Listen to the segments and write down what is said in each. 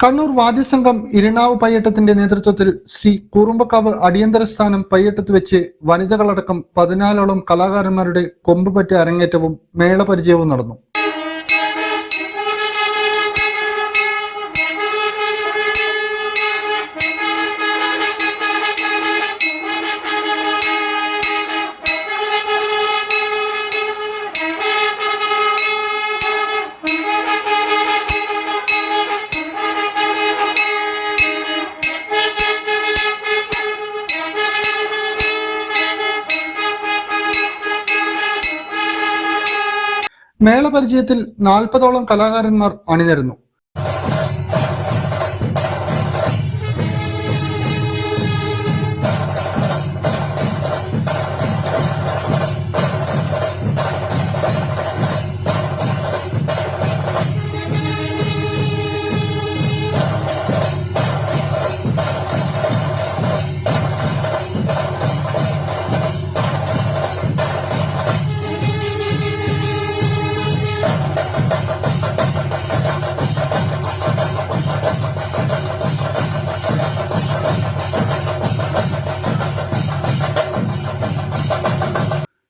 കണ്ണൂർ വാദ്യസംഘം ഇരിണാവ് പയ്യട്ടത്തിന്റെ നേതൃത്വത്തിൽ ശ്രീ കുറുമ്പക്കാവ് അടിയന്തര സ്ഥാനം പയ്യട്ടത്ത് വെച്ച് വനിതകളടക്കം 14ഓളം കലാകാരന്മാരുടെ കൊമ്പുപറ്റി അരങ്ങേറ്റവും മേളപരിചയവും നടന്നു. മേളപരിചയത്തിൽ 40ഓളം കലാകാരന്മാർ അണിനിരന്നു.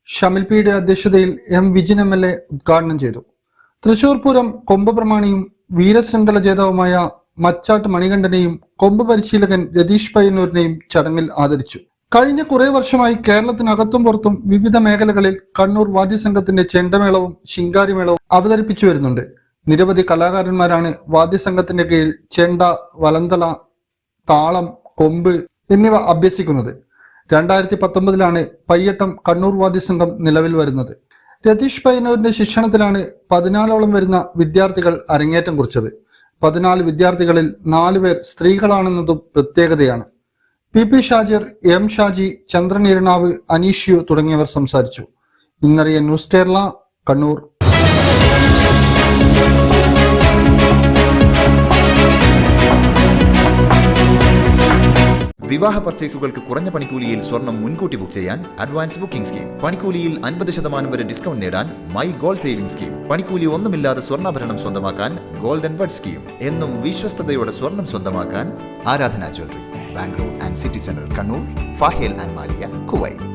ഷമിൽ പിയുടെ അധ്യക്ഷതയിൽ എം വിജിൻ MLA ഉദ്ഘാടനം ചെയ്തു. തൃശൂർ പൂരം കൊമ്പ് പ്രമാണിയും വീരശൃംഖല ജേതാവുമായ മച്ചാട്ട് മണികണ്ഠനെയും കൊമ്പ് പരിശീലകൻ രതീഷ് പയ്യന്നൂരിനെയും ചടങ്ങിൽ ആദരിച്ചു. കഴിഞ്ഞ കുറെ വർഷമായി കേരളത്തിനകത്തും പുറത്തും വിവിധ മേഖലകളിൽ കണ്ണൂർ വാദ്യസംഘത്തിന്റെ ചെണ്ടമേളവും ശിങ്കാരിമേളവും അവതരിപ്പിച്ചു വരുന്നുണ്ട്. നിരവധി കലാകാരന്മാരാണ് വാദ്യസംഘത്തിന്റെ കീഴിൽ ചെണ്ട, വലന്തള, താളം, കൊമ്പ് എന്നിവ അഭ്യസിക്കുന്നത്. 2019 പയ്യട്ടം കണ്ണൂർ വാദ്യസംഘം നിലവിൽ വരുന്നത്. രതീഷ് പയ്യന്നൂരിന്റെ ശിക്ഷണത്തിലാണ് 14ഓളം വരുന്ന വിദ്യാർത്ഥികൾ അരങ്ങേറ്റം കുറിച്ചത്. 14 വിദ്യാർത്ഥികളിൽ 4 പേർ സ്ത്രീകളാണെന്നതും പ്രത്യേകതയാണ്. PP ഷാജിർ, M ഷാജി, ചന്ദ്രൻ ഇരിണാവ്, അനീഷ് യു തുടങ്ങിയവർ സംസാരിച്ചു. ഇന്നറിയ ന്യൂസ് കേരള, കണ്ണൂർ. വിവാഹ പർച്ചേസുകൾക്ക് കുറഞ്ഞ പണിക്കൂലിയിൽ സ്വർണം മുൻകൂട്ടി ബുക്ക് ചെയ്യാൻ അഡ്വാൻസ് ബുക്കിംഗ് സ്കീം. പണിക്കൂലിയിൽ 50% വരെ ഡിസ്കൗണ്ട് നേടാൻ മൈ ഗോൾഡ് സേവിംഗ് സ്കീം. പണിക്കൂലി ഒന്നുമില്ലാതെ സ്വർണ്ണാഭരണം സ്വന്തമാക്കാൻ ഗോൾഡൻ ബഡ് സ്കീം. എന്നും വിശ്വസ്തയോടെ സ്വർണം സ്വന്തമാക്കാൻ Aradhana jewellery, Bangalore and city centre, Kannur, Fahaheel and Maliya, Kuwait.